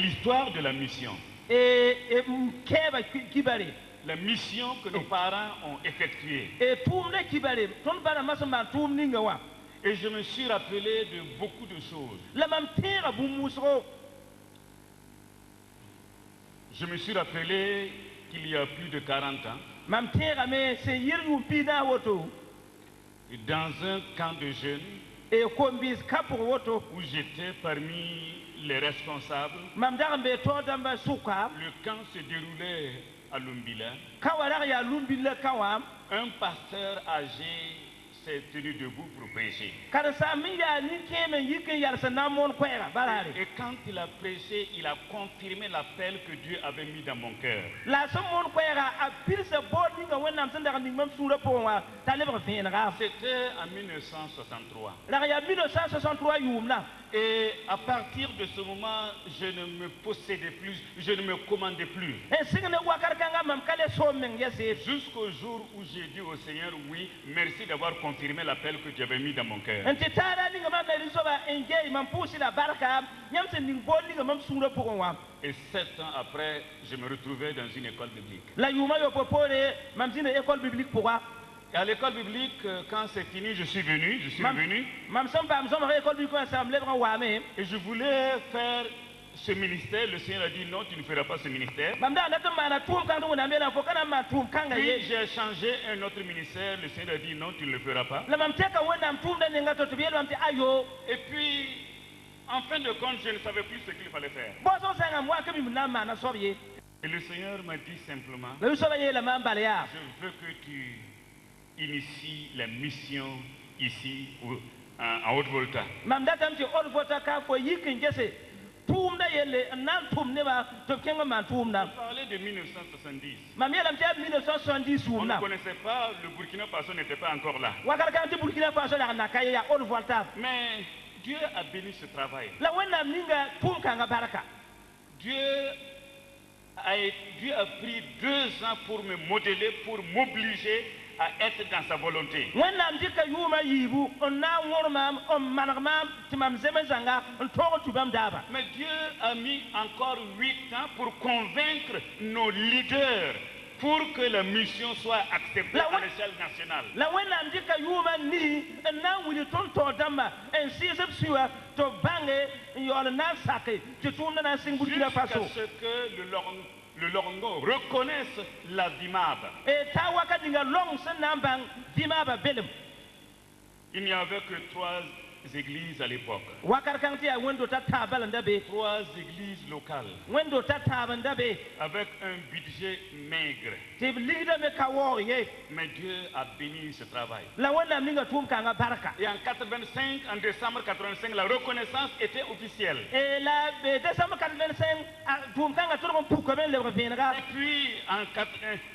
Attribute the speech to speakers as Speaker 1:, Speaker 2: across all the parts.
Speaker 1: L'histoire de la mission. La mission que nos parents ont effectuée. Et je me suis rappelé de beaucoup de choses. Je me suis rappelé qu'il y a plus de 40 ans, dans un camp de jeunes, où j'étais parmi les responsables, le camp se déroulait à Lumbila. Un pasteur âgé s'est tenu debout pour prêcher. Et quand il a prêché, il a confirmé l'appel que Dieu avait mis dans mon cœur. C'était en 1963. Et à partir de ce moment, je ne me possédais plus, je ne me commandais plus. Jusqu'au jour où j'ai dit au Seigneur, oui, merci d'avoir confirmé l'appel que tu avais mis dans mon cœur. Et 7 ans après, je me retrouvais dans une école biblique. Et à l'école biblique, quand c'est fini, je suis revenu. Et je voulais faire ce ministère. Le Seigneur a dit non, tu ne feras pas ce ministère. Puis j'ai changé un autre ministère. Le Seigneur a dit non, tu ne le feras pas. Et puis, en fin de compte, je ne savais plus ce qu'il fallait faire. Et le Seigneur m'a dit simplement, je veux que tu initie la mission ici en Haute-Volta. On parlait de 1970. On ne connaissait pas, le Burkina Faso n'était pas encore là. Mais Dieu a béni ce travail. Dieu a pris 2 ans pour me modeler, pour m'obliger à être dans sa volonté. Mais Dieu a mis encore 8 ans pour convaincre nos leaders pour que la mission soit acceptée à l'échelle nationale. Jusqu'à ce que le Longo reconnaisse la Vimab. Il n'y avait que 3 églises à l'époque. 3 églises locales. Avec un budget maigre. Mais Dieu a béni ce travail. Et en 85, en décembre 85, la reconnaissance était officielle. Et puis,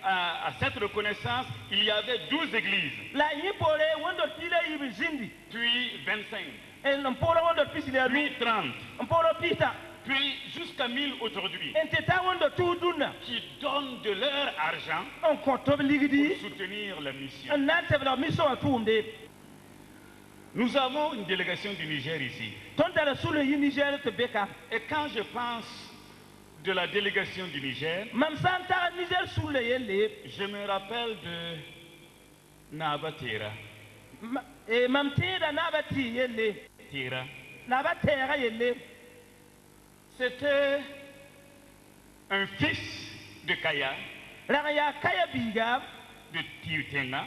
Speaker 1: à cette reconnaissance, il y avait 12 églises. Puis 25. Puis 30. Puis jusqu'à 1000 aujourd'hui. Qui donnent de leur argent pour soutenir la mission. Nous avons une délégation du Niger ici. Et quand je pense de la délégation du Niger, je me rappelle de Nabatera. C'était un fils de Kaya, de Tirtenga,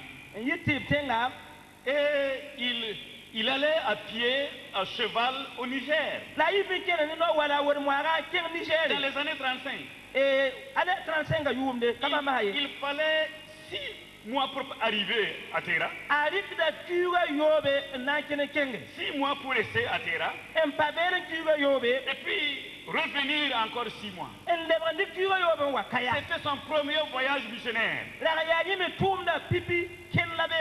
Speaker 1: et il allait à pied, à cheval au Niger. Dans les années 35. Il fallait 6 mois pour arriver à Tera. 6 mois pour rester à Tera. Et puis revenir encore 6 mois. C'était son premier voyage missionnaire.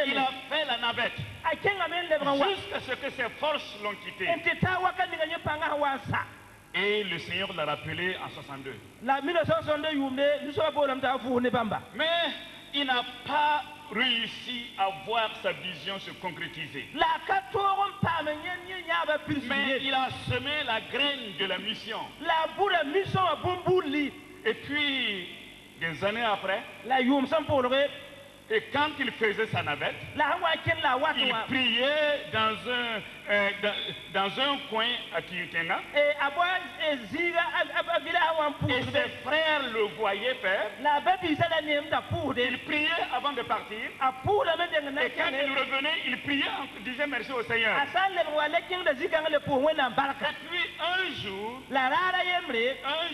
Speaker 1: Il a fait la navette jusqu'à ce que ses forces l'ont quitté. Et le Seigneur l'a rappelé en 62. Mais il n'a pas réussi à voir sa vision se concrétiser. Mais il a semé la graine de la mission. Et puis, des années après, et quand il faisait sa navette, il priait dans un coin à Kiritenga. Et ses frères le voyaient faire. Il priait avant de partir. Et quand il revenait, il priait, disait merci au Seigneur. Et puis un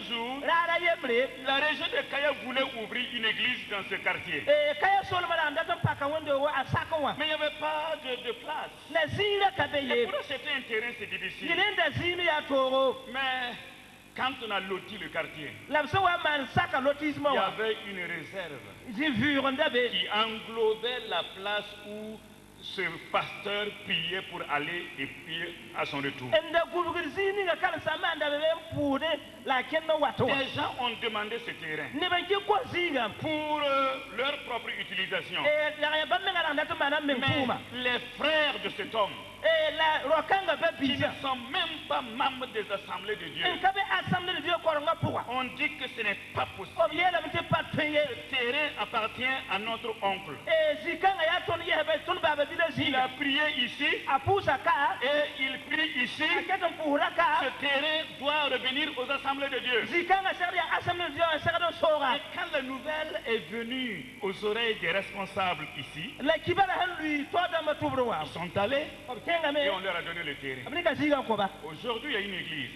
Speaker 1: jour, la région de Kaya voulait ouvrir une église dans ce quartier. Mais il n'y avait pas de place. Et pour eux, c'était un terrain, c'est difficile. Mais quand on a loti le quartier, il y avait une réserve qui englobait la place où ce pasteur priait pour aller et prier à son retour. Les gens ont demandé ce terrain pour leur propre utilisation. Mais les frères de cet homme, qui ne sont même pas membres des assemblées de Dieu, on dit que ce n'est pas possible. Ce terrain appartient à notre oncle. Il a prié ici et il prie ici. Ce terrain doit revenir aux assemblées de Dieu. Et quand la nouvelle est venue aux oreilles des responsables ici, ils sont allés et on leur a donné le terrain. Aujourd'hui, il y a une église.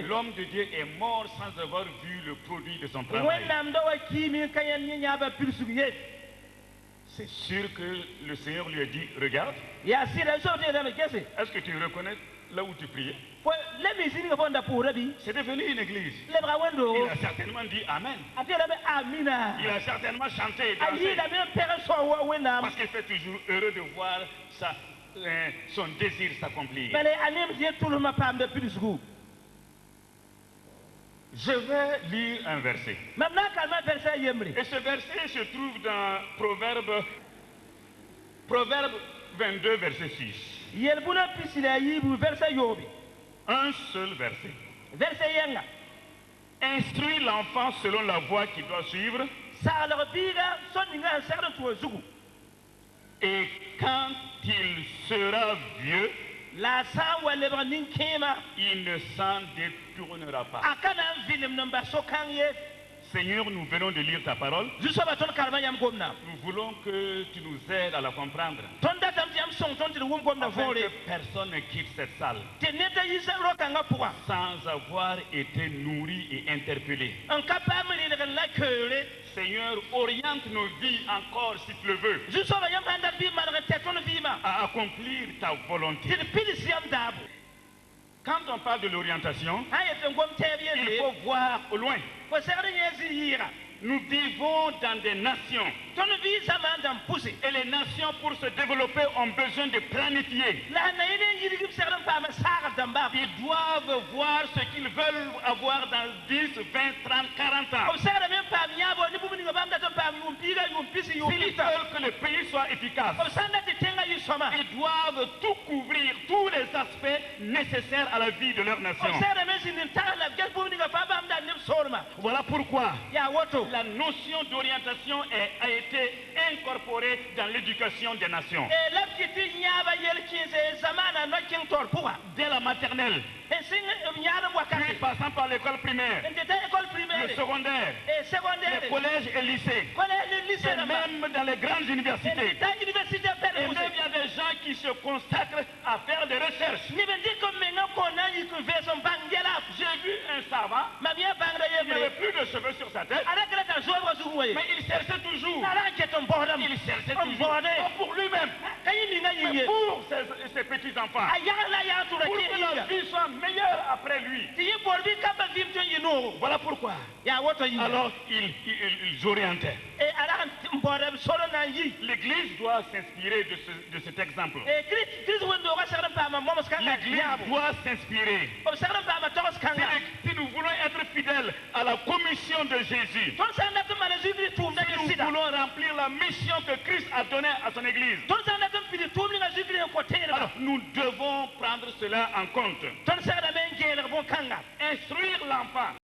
Speaker 1: L'homme de Dieu est mort sans avoir vu le produit de son travail. C'est sûr que le Seigneur lui a dit, regarde, est-ce que tu reconnais là où tu priais? C'est devenu une église. Il a certainement dit Amen. Il a certainement chanté et dansé. Parce qu'il fait toujours heureux de voir son désir s'accomplir. Je vais lire un verset. Et ce verset se trouve dans Proverbe 22, verset 6. Un seul verset. Instruis l'enfant selon la voie qu'il doit suivre. Et quand il sera vieux, il ne s'en détournera pas. Seigneur, nous venons de lire ta parole. Nous voulons que tu nous aides à la comprendre. Afin que personne ne quitte cette salle sans avoir été nourri et interpellé. Seigneur, oriente nos vies encore si tu le veux à accomplir ta volonté. Quand on parle de l'orientation, il faut voir au loin. Nous vivons dans des nations. Et les nations, pour se développer, ont besoin de planifier. Ils doivent voir ce qu'ils veulent avoir dans 10, 20, 30, 40 ans. S'ils veulent que le pays soit efficace, ils doivent tout couvrir, tous les aspects nécessaires à la vie de leur nation. Voilà pourquoi la notion d'orientation a été incorporée dans l'éducation des nations. Dès la maternelle, puis passant par l'école primaire, le secondaire, les collèges et lycées, et même dans les grandes universités. Et même il y a des gens qui se consacrent à faire des recherches. J'ai vu un savant, il n'avait plus de cheveux sur sa tête, mais il cherchait toujours. Il cherchait toujours. Pas pour lui-même, mais pour ses petits-enfants. Pour que la vie soit meilleure après lui. Voilà pourquoi. Alors, ils orientaient. L'Église doit s'inspirer de cet exemple. L'Église doit s'inspirer. Si nous voulons être fidèles fidèles à la commission de Jésus, si nous voulons remplir la mission que Christ a donnée à son Église, alors nous devons prendre cela en compte. Instruire l'enfant